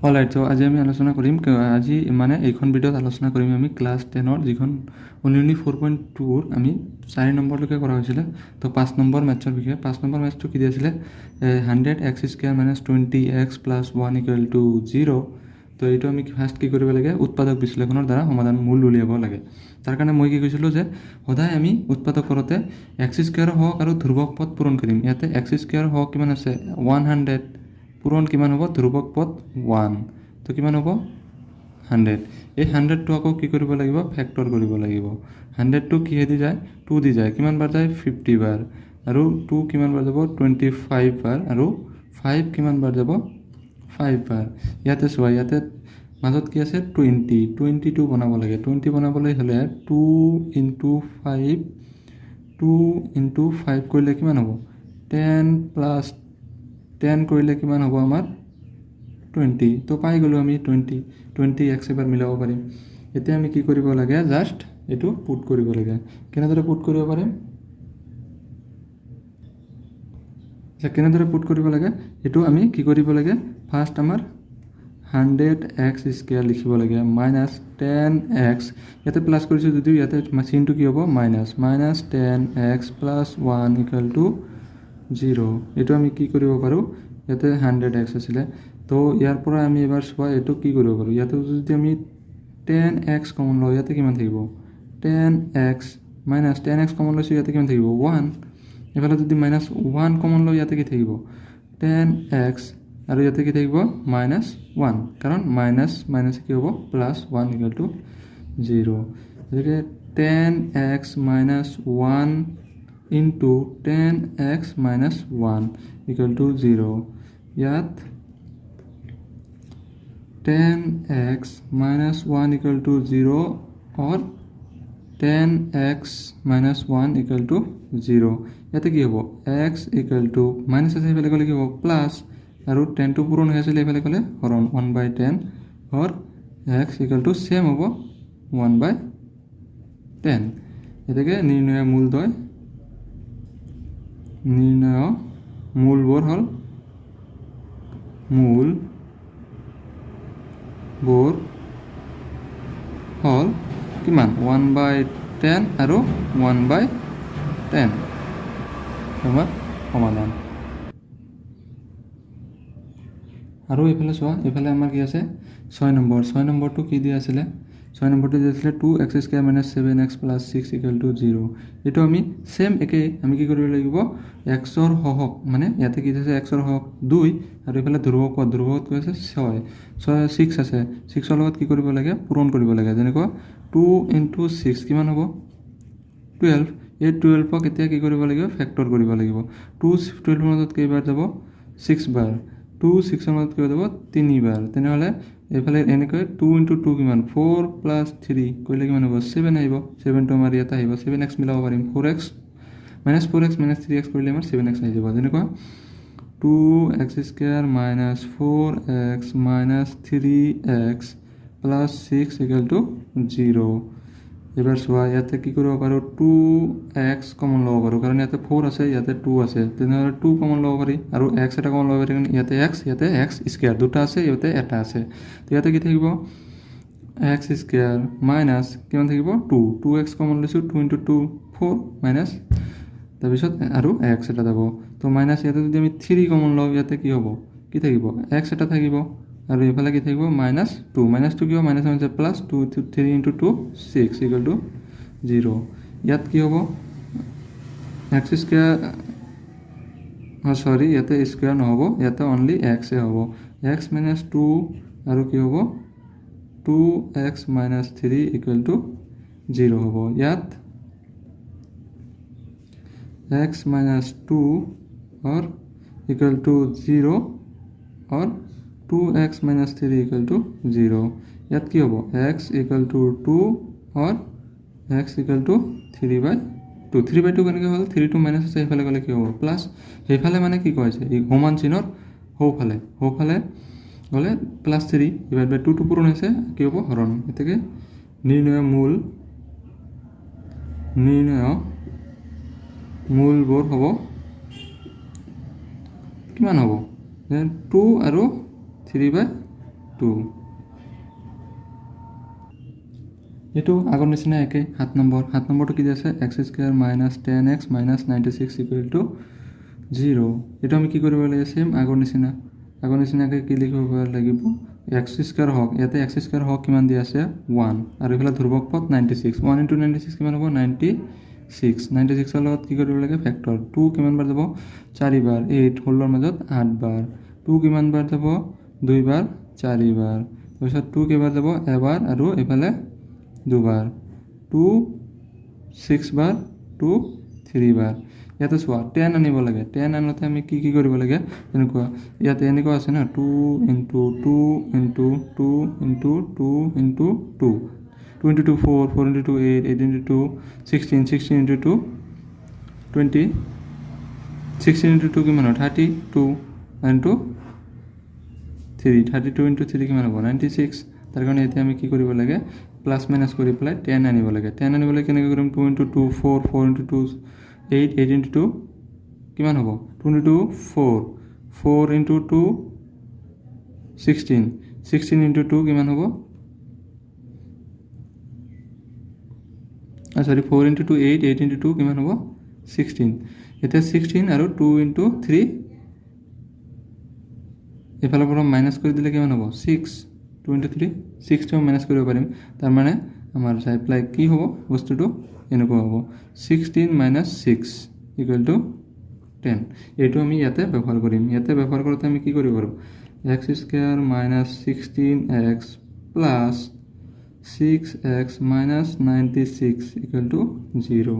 Alright, চ' আজি আমি আলোচনা কৰিম আজি মানে এইখন ভিডিঅ'ত আলোচনা কৰিম আমি ক্লাছ 10ৰ যিখন অনলি 4.2ৰ আমি 4 নম্বৰলৈকে কৰা হৈছিলে। তো 5 নম্বৰ মেথছৰ বিষয়ে 5 নম্বৰ মেথছটো কি দিছিলে 100x² - 20x + 1 = 0। তো এইটো আমি ফাৰ্ষ্ট কি কৰিব লাগে, উৎপাদক বিশ্লেষণৰ দ্বাৰা সমাধান মূল উলিয়াব লাগে। তাৰ কাৰণে মই কি কৈছিলোঁ যে সদায় আমি উৎপাদক কৰোঁতে x² হওক আৰু ধ্ৰুৱক পদ পূৰণ কৰিম। ইয়াতে x² হওক কিমান আছে 100, পূৰণ কিমান হ'ব ধ্ৰুৱক পদ 1, তো কিমান হ'ব 100। এই 100টো আকৌ কি কৰিব লাগিব, ফেক্টৰ কৰিব লাগিব। 100টো কিহেদি যায় 2 দি যায়, কিমান বাৰ যায় 50 বাৰ, আৰু 2 কিমান বাৰ যাব 25 বাৰ, আৰু 5 কিমান বাৰ যাব 5 বাৰ। ইয়াতে চোৱা, ইয়াতে মাজত কি আছে 22 বনাব লাগে। 20 বনাবলৈ হ'লে 2 × 5 কৰিলে কিমান হ'ব 10 + 10 কৰিলে কিমান হ'ব আমাৰ 20। তো পাই গ'লোঁ আমি 20x এবাৰ মিলাব পাৰিম। এতিয়া আমি কি কৰিব লাগে, জাষ্ট এইটো পুট কৰিব লাগে। কেনেদৰে পুট কৰিব পাৰিম, কেনেদৰে পুট কৰিব লাগে এইটো আমি কি কৰিব লাগে, ফাৰ্ষ্ট আমাৰ 100x² লিখিব লাগে -10x, ইয়াতে প্লাছ কৰিছোঁ যদিও ইয়াতে চিনটো কি হ'ব -10x + 1 = 0। এইটো আমি কি কৰিব পাৰোঁ, ইয়াতে 100x আছিলে, তো ইয়াৰ পৰা আমি এবাৰ চোৱা এইটো কি কৰিব পাৰোঁ। ইয়াতে যদি আমি 10x কমন লওঁ ইয়াতে কিমান থাকিব 10x -10x কমন লৈছোঁ, ইয়াতে কিমান থাকিব 1। এইফালে যদি -1 কমন লওঁ ইয়াতে কি থাকিব 10x, আৰু ইয়াতে কি থাকিব -1, কাৰণ মাইনাছ কি হ'ব +1 = 0। গতিকে 10x - 1 × 10x - 1 = 0। ইয়াত 10x - 1 = 0 और 10x - 1 = 0। ইয়াতে কি হ'ব x = মাইনাছ আছে, এইফালে গ'লে কি হ'ব প্লাছ, আৰু 10টো পূৰণ হৈ আছিলে এইফালে গ'লে হৰণ 1/10, और x = ছেম হ'ব 1/10। এতেকে নিৰ্ণয় মূলবোৰ হ'ল কিমান 1/10 আৰু 1/10 আমাৰ সমাধান। আৰু এইফালে চোৱা, এইফালে আমাৰ কি আছে 6 নম্বৰটো কি দিয়া আছিলে, 6 নম্বৰটো দিয়া আছিলে 2x² - 7x + 6 = 0। এইটো আমি ছেম একেই, আমি কি কৰিব লাগিব xৰ সহগ, মানে ইয়াতে কি আছে xৰ সহগ 2, আৰু এইফালে ধ্ৰুৱক কি আছে 6 আছে, 6ৰ লগত কি কৰিব লাগে পূৰণ কৰিব লাগে। যেনেকুৱা 2 × 6 কিমান হ'ব 12। এই 12ক এতিয়া কি কৰিব লাগিব ফেক্টৰ কৰিব লাগিব। 2 12ৰ মাজত কেইবাৰ যাব 6 বাৰ, 2 6ৰ মাজত কি যাব 3 বাৰ। তেনেহ'লে এইফালে এনেকৈ 2 × 2 কিমান 4 + 3 কৰিলে কিমান হ'ব 7 আহিব। 7টো আমাৰ ইয়াতে আহিব, 7x মিলাব পাৰিম, 4x - 4x - 3x কৰিলে আমাৰ 7x আহি যাব। যেনেকুৱা 2x² - 4x - 3x + 6 = 0। এবাৰ চোৱা, ইয়াতে কি কৰিব পাৰোঁ 2x কমন ল'ব পাৰোঁ, কাৰণ ইয়াতে 4 আছে ইয়াতে 2 আছে, তেনেহ'লে 2 কমন ল'ব পাৰি, আৰু x এটা কমন ল'ব পাৰি, কাৰণ ইয়াতে x² দুটা আছে, ইয়াতে এটা আছে। তো ইয়াতে কি থাকিব x² মাইনাছ কিমান থাকিব 2x কমন লৈছোঁ, 2 × 2 4 মাইনাছ, তাৰপিছত আৰু x এটা যাব। তো মাইনাছ ইয়াতে যদি আমি 3 কমন লওঁ ইয়াতে কি হ'ব, কি থাকিব x এটা থাকিব, আৰু এইফালে কি থাকিব -2, -2 কি হ'ব মাইনাছ প্লাছ 2 3 × 2 6 = 0। ইয়াত কি হ'ব x², সৰি ইয়াতে স্কুৱেৰ নহ'ব, ইয়াতে অনলি x হ'ব, x - 2, আৰু কি হ'ব 2x - 3 = 0 হ'ব। ইয়াত x - 2 और = 0 और 2x - 3 = 0। ইয়াত কি হ'ব x = 2 और x = 3/2। 3/2 কেনেকৈ হ'ল, 3টো মাইনাছ আছে, সেইফালে গ'লে কি হ'ব প্লাছ, সেইফালে মানে কি কৈছে এই সমান চিনৰ সোঁফালে গ'লে +3 / 2টো পূৰণ হৈছে, কি হ'ব হৰণ। এতেকে নিৰ্ণয় মূলবোৰ হ'ব কিমান হ'ব 2 আৰু 3/2 2 এইটো আগৰ নিচিনা একে 7 নম্বৰটো কি আছে x square minus 10x minus 96 equal to 0 এইটো আমি কি কৰিব লাগে সেম আগৰ নিচিনাকৈ কি লিখিব লাগিব x স্কয়াৰ হওক ইয়াতে x স্কয়াৰ হওক কিমান দি আছে 1 আৰু ইফালে ধ্ৰুবক পদ 96 1 * 96 কিমান হ'ব 96 ৰ লগত কি কৰিব লাগে ফেক্টৰ 2 কিমান বাৰ যাব 4 বাৰ 8 হোলৰ মাজত 8 বাৰ 2 কিমান বাৰ যাব 2 বাৰ 4 বাৰ তাৰপিছত 2 কেইবাৰ যাব এবাৰ আৰু ইফালে দুবাৰ 2 6 বাৰ 2 3 বাৰ ইয়াতে চোৱা 10 আনিব লাগে 10 আনোতে আমি কি কৰিব লাগে এনেকুৱা ইয়াতে এনেকুৱা আছে না 2 * 2 * 2 2 * 2 * 2 2 * 2 4 4 * 2 8 8 * 2 16 16 * 2 20 16 * 2 কিমান হ'ব 32 into 3 32 into 3 কিমান হ'ব 96 তাৰ কাৰণে এতিয়া আমি কি কৰিব লাগে প্লাস মাইনাস কৰি পেলাই 10 আনিব লাগে 10 আনিবলৈ কেনেকৈ কৰিম 2 * 2 4 4 * 2 8 8 * 2 কিমান হ'ব 2 * 2 4 4 * 2 16 16 * 2 কিমান হ'ব সরি 4 * 2 8 8 * 2 কিমান হ'ব 16 এতিয়া 16 আৰু 2 * 3 এফালৰ পৰা মাইনাস কৰি দিলে কিমান হ'ব 6 2 * 3 6 টো মাইনাস কৰিব পাৰিম তাৰ মানে আমাৰ সাপ্লাই কি হ'ব বস্তুটো এনেকুৱা হ'ব 16 - 6 = 10 এইটো আমি ইয়াতে ব্যৱহাৰ কৰিম ইয়াতে ব্যৱহাৰ কৰোঁতে আমি কি কৰিব পাৰোঁ x² - 16x + 6x - 96 = 0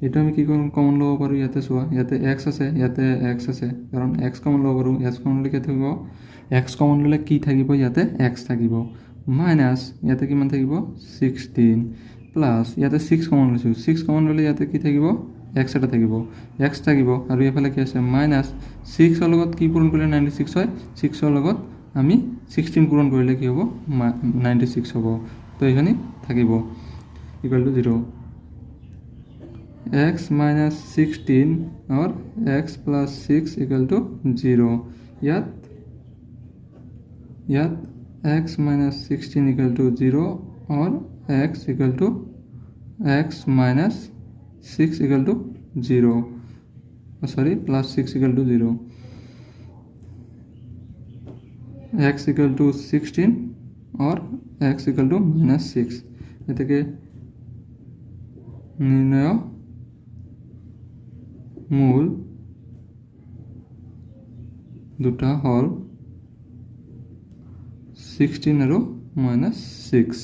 এইটো আমি কি কৰিম কমন ল'ব পাৰোঁ ইয়াতে চোৱা ইয়াতে x আছে ইয়াতে x আছে কাৰণ x কমন ল'ব পাৰোঁ x কমন ল'লে কি থাকিব x কমন ল'লে কি থাকিব ইয়াতে x থাকিব মাইনাস ইয়াতে কিমান থাকিব 16 প্লাস ইয়াতে 6 কমন লৈছো 6 কমন ল'লে ইয়াতে কি থাকিব x এটা থাকিব x থাকিব আৰু এফালে কি আছে মাইনাস 6 ৰ লগত কি পূৰণ কৰিলে 96 হয় 6 ৰ লগত আমি 16 পূৰণ কৰিলে কি হ'ব 96 হ'ব তো এখানে থাকিব = 0 x minus 16 or x plus 6 = 0 ইয়াত x minus 16 = 0 or x minus 6 = 0 sorry plus 6 = 0 x = 16 or x minus 6 এটাকে নির্ণয় মূল দুটা হল 16 আৰু -6